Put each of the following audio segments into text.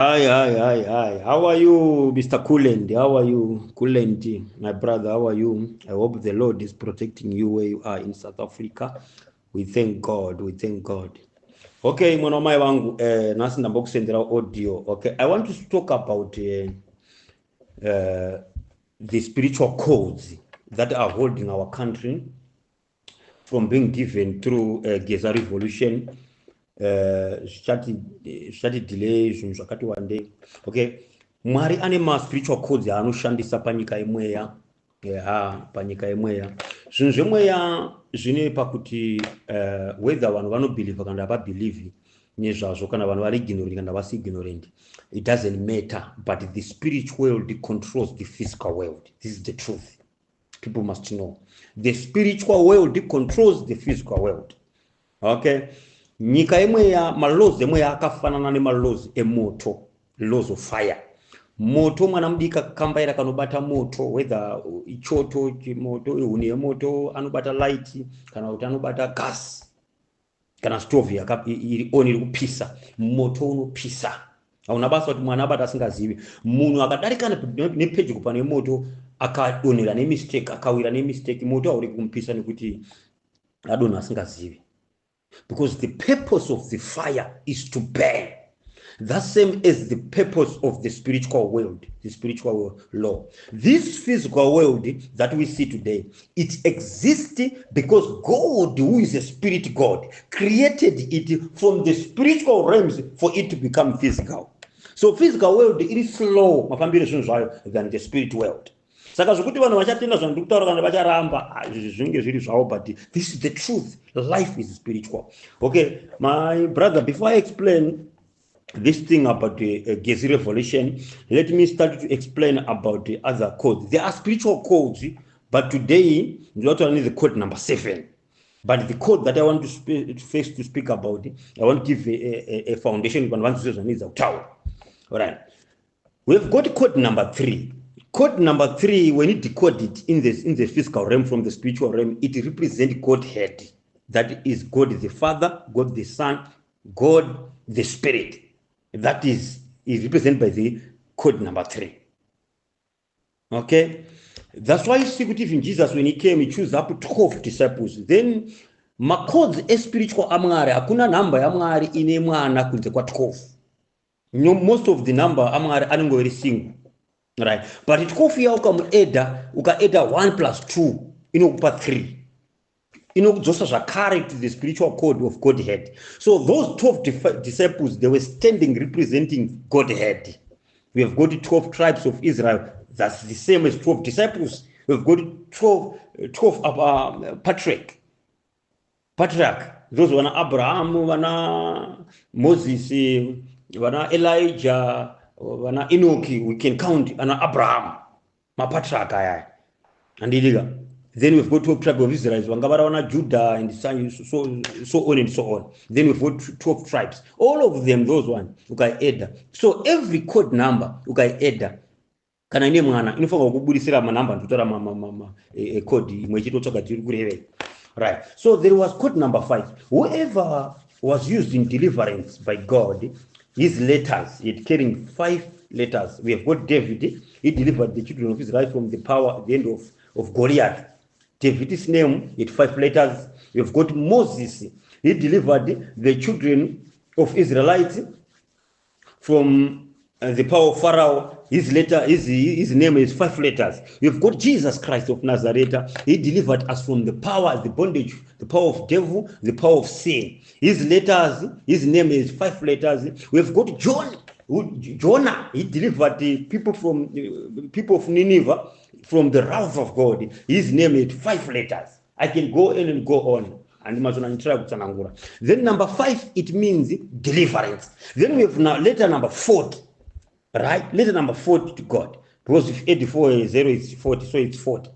Hi. How are you, Mr. Coolant? How are you, Coolant, my brother? How are you? I hope the Lord is protecting you where you are in South Africa. We thank God. Okay, mwanamai wangu, nasi ndambokusendera audio. Okay, I want to talk about the spiritual codes that are holding our country from being given through Geza Revolution. Zvishati delay zvinhu zvakati wandei. Okay, Mwari ane spiritual codes aanoshandisa panyika yemweya. Panyika yemweya zvinhu zvemweya zvine pakuti whether vanhu vanobhelieve kana havabhelieve nezvazvo, kana vanhu vari ignorant kana vasi ignorant, it doesn't matter, but the spiritual world controls the physical world. This is the truth. People must know the spiritual world controls the physical world. Okay, nyika yemweya, malaws emweya akafanana nemalaws emoto, laws of fire. Moto mwana mudika kambaira kanobata moto, whether ichoto chimoto, ihuni yemoto, anobata light, kana kuti anobata gas, kana stove iri on iri kupisa, moto unopisa. Hauna basa kuti mwana abata asingazivi. Munhu akadarika nepedyo pane moto akadonhera nemistake, akawira nemistake, moto hauri kumupisa nekuti adonha asingazivi. Because the purpose of the fire is to burn. The same as the purpose of the spiritual world, the spiritual law. This physical world that we see today, it exists because God, who is a spirit God, created it from the spiritual realms for it to become physical. So physical world, it is slow than the spirit world. Saka zvokuti vanhu vachatenda zvandiri kutaura kana vacharamba zvinge zviri zvavo, but this is the truth. Life is spiritual. Okay, my brother, before I explain this thing about the Gezi Revolution, let me start to explain about the other codes. There are spiritual codes, but today we not only the code number 7, but the code that I want to speak about, I want to give a foundation. All right, we've got code number 3. Code number 3, when you decode it in the physical realm from the spiritual realm, it represents Godhead. That is God the Father, God the Son, God the Spirit. That is represented by the code number 3. Okay, that's why you see that even Jesus, when he came, he chose up 12 disciples. Then my codes spiritual amwari, hakuna number amwari ine mwana kunze kwa 12. Most of the number amwari anongo very single. Right, but it coffee uka eda 1 plus 2 inokupa 3. Inokudzosha zvakare to the spiritual code of Godhead. So those 12 disciples, they were standing representing Godhead. We have got 12 tribes of Israel. That's the same as 12 disciples. We've got 12 patriarch. Those were Abraham, wana Moses, wana Elijah, wana Enoch. We can count wana Abraham, ma patriarch aya. And then we've got 12 tribes of Israel, Wangabara, Judah, and so on and so on. Then we've got 12 tribes. All of them, those ones, ukai eda. So every code number, ukai eda. Kana ine mwana, inofunga kuburisira manamba ntutora code mwechitotoka tiri kureve. Right. So there was code number 5. Whoever was used in deliverance by God, his letters, it carrying 5 letters. We have got David. He delivered the children of Israel from the power at the end of Goliath. David's name, it 5 letters. We've got Moses. He delivered the children of Israelites from the power of Pharaoh. His name is 5 letters. We've got Jesus Christ of Nazareth. He delivered us from the power, the bondage, the power of devil, the power of sin. His name is 5 letters. We've got Jonah. He delivered the people of Nineveh from the wrath of God. His name is 5 letters. I can go in and go on. Then number 5, it means deliverance. Then we have now letter number 40. Right? Letter number 40 to God. Because if 84 is 0, it's 40, so it's 40.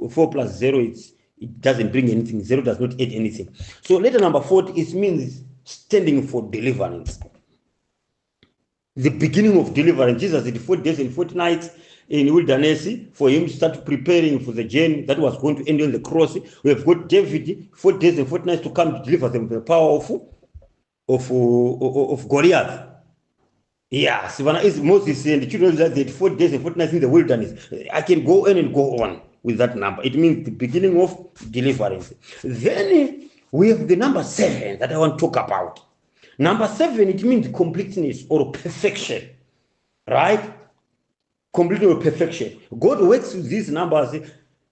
4 plus 0, it doesn't bring anything. 0 does not add anything. So letter number 40, it means standing for deliverance. The beginning of deliverance. Jesus did 40 days and 40 nights in wilderness for him to start preparing for the journey that was going to end on the cross. We have got David 40 days and 40 nights to come to deliver them from the power of Goliath. Yes, when is Moses and the children of Israel, they had 40 days and 40 nights in the wilderness. I can go on and go on with that number. It means the beginning of deliverance. Then we have the number 7 that I want to talk about. Number 7, it means completeness or perfection, right? Completeness or perfection. God works with these numbers,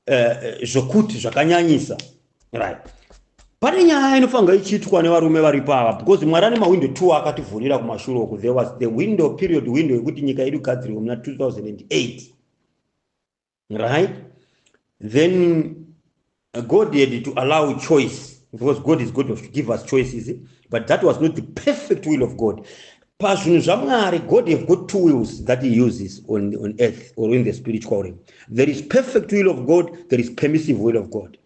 zvokuti zvakanyanyisa, right? Pane nyaya inofanira ichiitwa nevarume vari pava, because Mwari ane mawindo 2 akativhurira kumashure uku. There was the period window yekuti nyika yedu igadzirwe muna 2008, right? Then God had to allow choice, because God is going to give us choices, but that was not the perfect will of God. Pazvinhu zvaMwari, God have got 2 wills that he uses on earth or in the spiritual realm. There is perfect will of God, there is permissive will of God.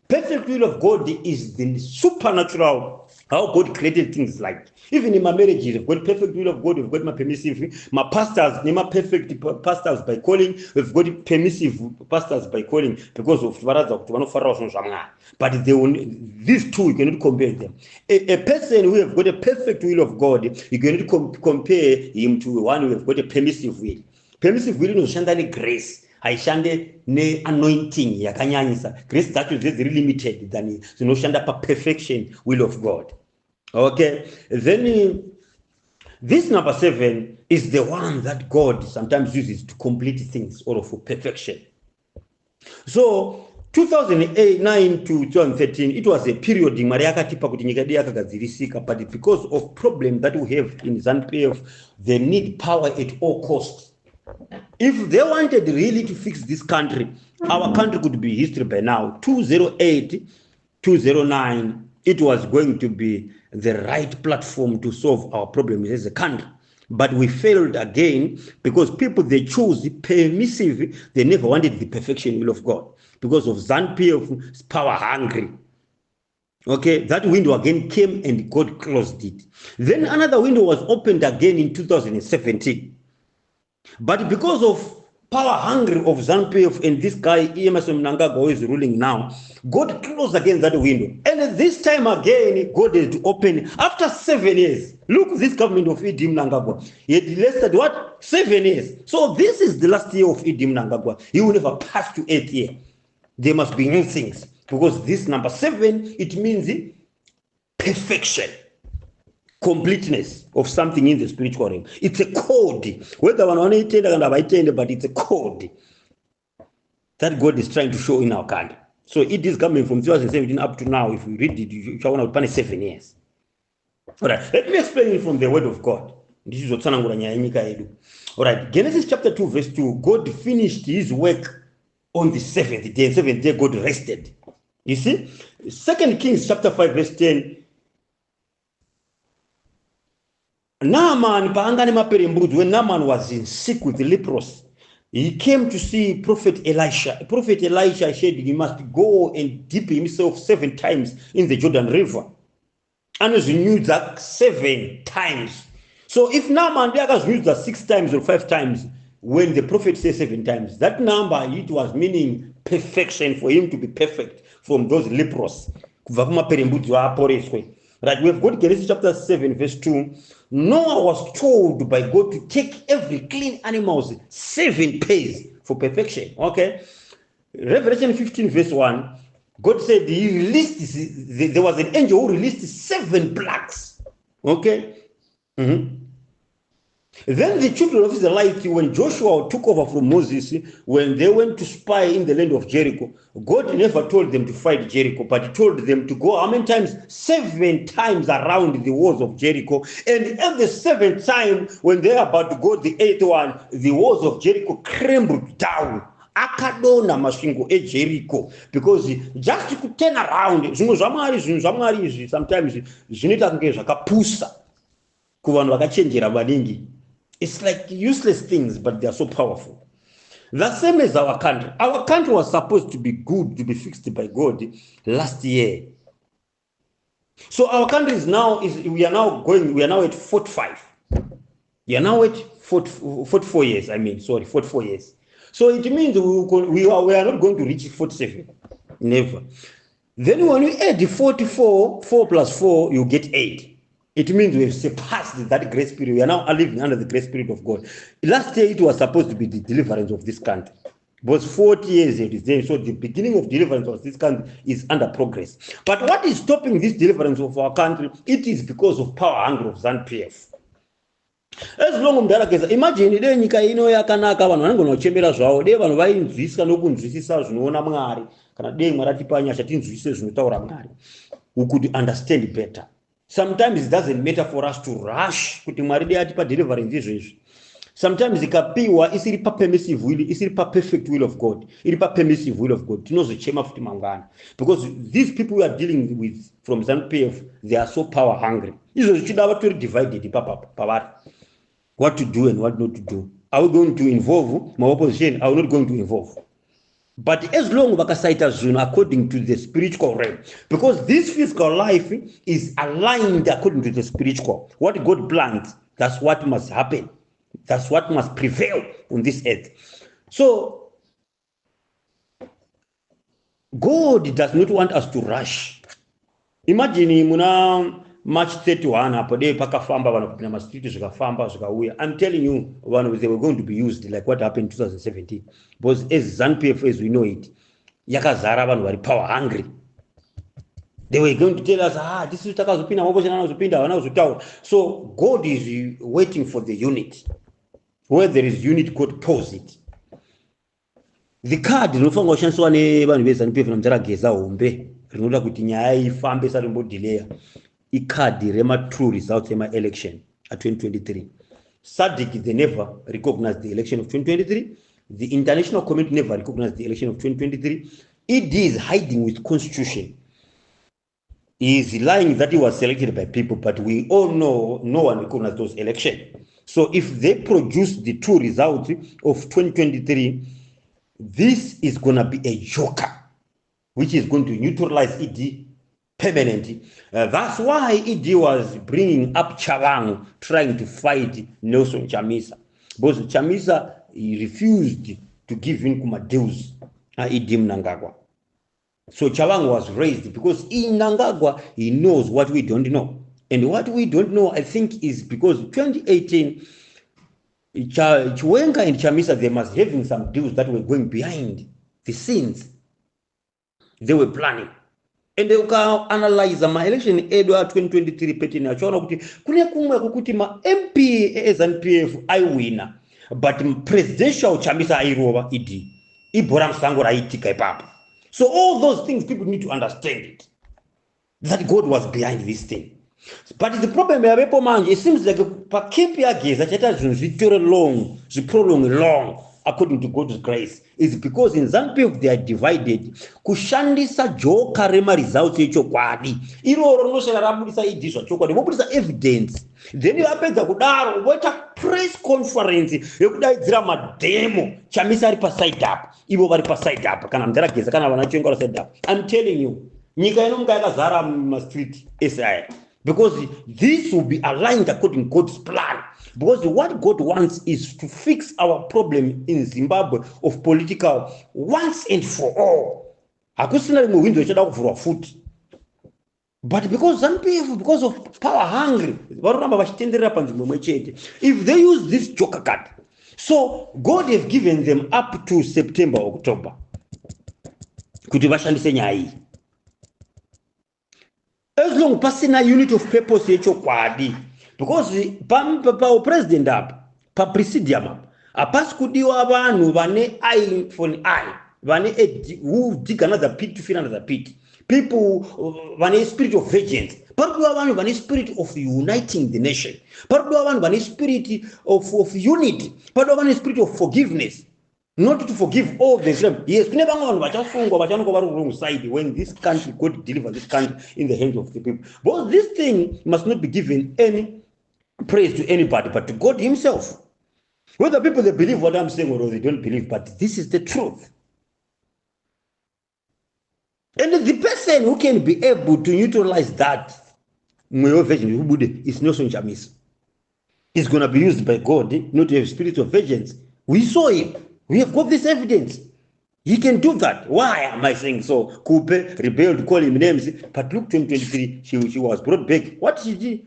Perfect will of God is the supernatural, how God created things like. Even in my marriage, we've got perfect will of God, we've got my permissive. My pastors, Nema perfect pastors by calling, we've got permissive pastors by calling because of but these 2, you cannot compare them. A person who have got a perfect will of God, you cannot compare him to one who have got a permissive will. Permissive will is grace. Haishande ne anointing yakanyanyisa. Grace that is very limited than zvinoshanda pa perfection will of God. Okay, then this number 7 is the one that God sometimes uses to complete things or for perfection. So 2009 to 2013, it was a period in Mwari akatipa kuti nyika yedu yakagadzirisika, but because of problem that we have in ZANU-PF, they need power at all costs. If they wanted really to fix this country, our country could be history by now. 2008, 2009, it was going to be the right platform to solve our problems as a country. But we failed again because people, they chose permissive. They never wanted the perfection will of God because of ZANU-PF's power hungry. Okay, that window again came and God closed it. Then another window was opened again in 2017. But because of power hungry of ZANU-PF and this guy Emerson Mnangagwa who is ruling now, God closed again that window. And this time again, God had to open after 7 years. Look, this government of Idi Mnangagwa, he had lasted what? 7 years. So this is the last year of Idi Mnangagwa. He will never pass to 8th year. There must be new things, because this number 7, it means perfection. Completeness of something in the spiritual realm. It's a code. Whether one but it's a code that God is trying to show in our country. So it is coming from 2017 up to now. If we read it, you shall want to 7 years. All right, let me explain it from the word of God. This is what all right, Genesis chapter 2, verse 2. God finished his work on the 7th day. 7th day, God rested. You see, 2 Kings chapter 5, verse 10. Naaman, when Naaman was sick with leprosy, he came to see Prophet Elisha. Prophet Elisha said he must go and dip himself 7 times in the Jordan River. And he knew that 7 times. So if Naaman knew that 6 times or 5 times, when the prophet says 7 times, that number, it was meaning perfection, for him to be perfect from those lepers. Right, we've got Genesis chapter 7, verse 2. Noah was told by God to take every clean animals 7 pairs for perfection. Okay. Revelation 15, verse 1. God said he released, there was an angel who released 7 plagues. Okay. Then the children of Israel, when Joshua took over from Moses, when they went to spy in the land of Jericho, God never told them to fight Jericho, but he told them to go how many times? 7 times around the walls of Jericho. And at the 7th time, when they are about to go the 8th one, the walls of Jericho crumbled down. Akadona masvingo eJericho, because just to turn around, zvinhu sometimes zvinoita kunge zvakapusa kuvanhu vakachenjera maningi. It's like useless things, but they are so powerful. The same as our country. Our country was supposed to be good, to be fixed by God last year. So our country is now, we are now at 45. We are now at 44 years, 44 years. So it means we are not going to reach 47. Never. Then when we add 44, 4 plus 4, you get 8. It means we have surpassed that grace period. We are now living under the grace period of God. Last year, it was supposed to be the deliverance of this country. It was 40 years it is there. So the beginning of deliverance of this country is under progress. But what is stopping this deliverance of our country? It is because of power hunger of ZANU-PF. As long as imagine dei nyika ino yakanaka vanhu vanenge vanochembera zvavo dei vanhu vainzwisisa nokunzwisisa zvinoona Mwari kana dei Mwari atipa nyasha tinzwisise zvinotaura Mwari, we could understand better. Sometimes it doesn't matter for us to rush kuti Mwari dei atipa deliverance izvezvi. Sometimes ikapiwa isiri pa permissive will, isiri pa perfect will of God, iri pa permissive will of God, tinozochema futi mangwana, because these people we are dealing with from ZANU-PF, they are so power hungry. Izvo zvichida vatori divided pavari what to do and what not to do. Are we going to involve my opposition? Are we not going to involve? But as long as according to the spiritual realm, because this physical life is aligned according to the spiritual. What God plans, that's what must happen. That's what must prevail on this earth. So God does not want us to rush. Imagine muna March 31 apo dei pakafamba vanhu kupinda mastreet zvikafamba zvikauya. I'm telling you, they were going to be used like what happened in 2017. Because as ZANU-PF as we know it, yakazara vanhu vari power hungry. They were going to tell us, this is takazopinda mopozana anozopinda havana kuzotaura. So God is waiting for the unit. Where there is unit, God pause it. The card rinofanira kushandiswa nevanhu veZANU-PF namutarageza hombe rinoda kuti nyaya ifambe isati imbodhileya card rema true results ema-election at 2023. SADC, they never recognized the election of 2023. The international community never recognized the election of 2023. ED is hiding with constitution. He is lying that he was selected by people, but we all know no one recognized those elections. So if they produce the true result of 2023, this is going to be a joker, which is going to neutralize ED permanently. That's why ED was bringing up Chalang, trying to fight Nelson Chamisa. Because Chamisa, he refused to give in Kumadeus, ED Mnangagwa. So Chalang was raised because in Mnangagwa, he knows what we don't know. And what we don't know, I think, is because 2018, Chiwenga and Chamisa, they must having some deals that were going behind the scenes. They were planning. And they can analyze my election Edward 2023 petting achona kuti kune kumwe kukuti ma MP ZANU-PF I win, but presidential Chamisa airova ED ibora msango raitika ipapo. So all those things people need to understand it, that God was behind this thing. But the problem yavepo manje, it seems like pa camp yageza chata zvinhu zvitore long, zviprolong long according to God's grace, is because in ZANU-PF they are divided. Kushandisa joka rema results yechokwadi iroro rinoshera rabudisa ED zvachokwadi vobudisa evidence, then vapedza kudaro voita press conference yekudaidzira mademo Chamisa ari paside up, ivo vari paside up, kana mndarageza kana vana chenga vari side up. I'm telling you, nyika inomuka yakazara mumastreet SI, because this will be aligned according to God's plan. Because what God wants is to fix our problem in Zimbabwe of political once and for all. Hakusina rimwe window ichada kuvhurwa futi. But because ZANU-PF, because of power hungry, varoramba vachitenderera panzvimbo imwe chete. If they use this joker card, so God have given them up to September, October kuti vashandise nyaya iyi. As long pasina unit of purpose yechokwadi, because pa president up, pa presidium up, apasi kudiwa vanhu vane eye for an eye, vane who dig another pit to fill another pit. People vane spirit of vengeance. Parudiwa vanhu vane spirit of uniting the nation. Parudiwa vanhu vane spirit of unity. Parudiwa vane spirit of forgiveness. Not to forgive all the Islam. Yes, when this country God deliver this country in the hands of the people. But this thing must not be given any praise to anybody, but to God himself. Whether people they believe what I'm saying or they don't believe, but this is the truth. And the person who can be able to neutralize that is Nelson Chamisa. It's going to be used by God, not to have spirit of vengeance. We saw him. We have got this evidence. He can do that. Why am I saying so? Coupe rebelled, call him names. But look, 2023, she was brought back. What did she do?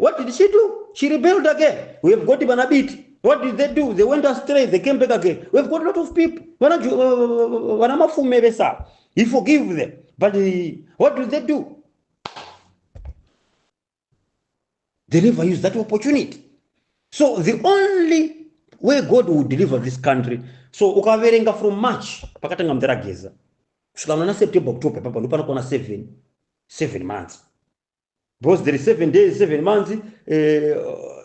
What did she do? She rebelled again. We have got Banabit. What did they do? They went astray. They came back again. We've got a lot of people. He forgive them. But what do they do? They never use that opportunity. So the only way God will deliver this country, so ukaverenga from March pakatanga mderageza kusvika na September October papa ndopana kona 7 months, because there is 7 days 7 months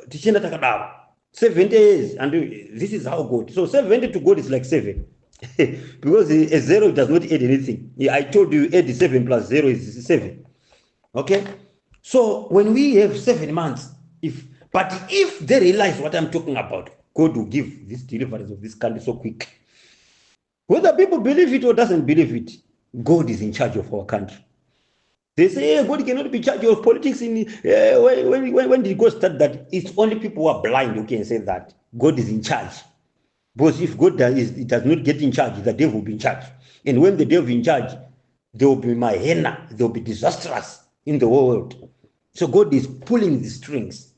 tichenda takadaro 7 days, and this is how God. So 70 to God is like 7 because a 0 does not add anything. I told you add 7 plus 0 is 7. Okay, so when we have 7 months, if they realize what I'm talking about, God will give this deliverance of this country so quick. Whether people believe it or doesn't believe it, God is in charge of our country. They say God cannot be in charge of politics. When did God start that? It's only people who are blind who can say that God is in charge. Because if God does not get in charge, the devil will be in charge. And when the devil is in charge, there will be Nyaya, there will be disastrous in the world. So God is pulling the strings.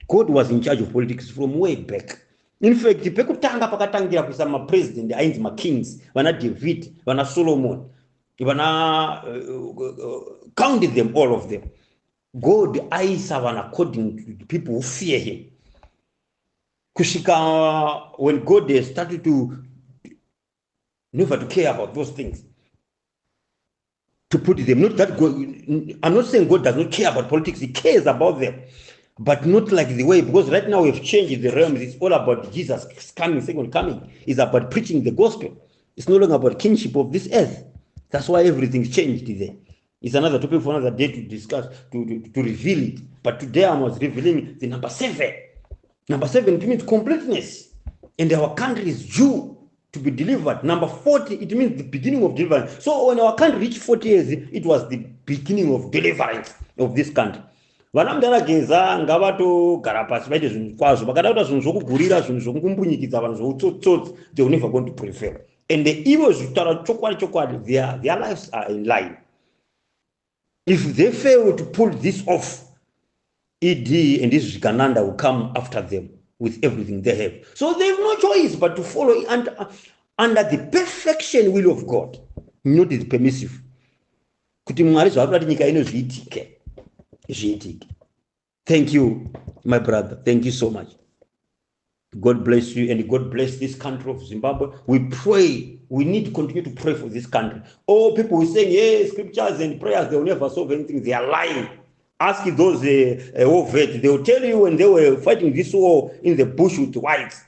God was in charge of politics from way back. In fact, pekutanga pakatangira kuisa president ainzi kings, vana David, vana Solomon, vana counted them, all of them. God aisa vana according to the people who fear him. Kushika, when God started to never to care about those things, to put them, not that God, I'm not saying God does not care about politics, he cares about them, but not like the way, because right now we've changed the realms. It's all about Jesus coming, second coming. It's about preaching the gospel. It's no longer about kingship of this earth. That's why everything's changed there. It's another topic for another day to discuss, to reveal it. But today I was revealing the number 7. Number 7, it means completeness. And our country is due to be delivered. Number 40, it means the beginning of deliverance. So when our country reached 40 years, it was the beginning of deliverance of this country. Vana mudalageza ngavatogara pasi vaite zvinhu kwazvo, vakada kuita zvinhu zvokugurira, zvinhu zvokumbunyikidza, vanhu zvoutsotsi, they will never going to prevail. And the evil zvitaura chokwadi, their lives are in line. If they fail to pull this off, ED and this Gananda will come after them with everything they have. So they have no choice but to follow under the perfection will of God, not the permissive. Kuti Mwari zvaari nyika ino zviitike. Thank you, my brother. Thank you so much. God bless you, and God bless this country of Zimbabwe. We pray. We need to continue to pray for this country. All people who say, yes, scriptures and prayers, they will never solve anything. They are lying. Ask those war vets. They will tell you when they were fighting this war in the bush with whites,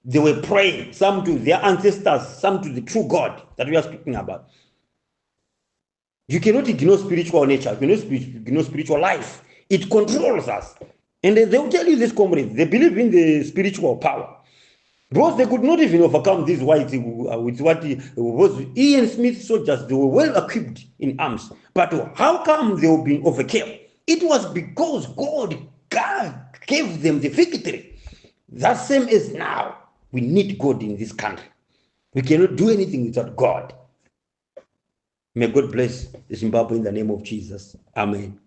they were praying, some to their ancestors, some to the true God that we are speaking about. You cannot ignore spiritual nature. You cannot ignore spiritual life. It controls us. And they will tell you this, comrades. They believe in the spiritual power. Because they could not even overcome these whites with what was Ian Smith soldiers. They were well equipped in arms. But how come they were being overcome? It was because God gave them the victory. That same as now. We need God in this country. We cannot do anything without God. May God bless Zimbabwe in the name of Jesus. Amen.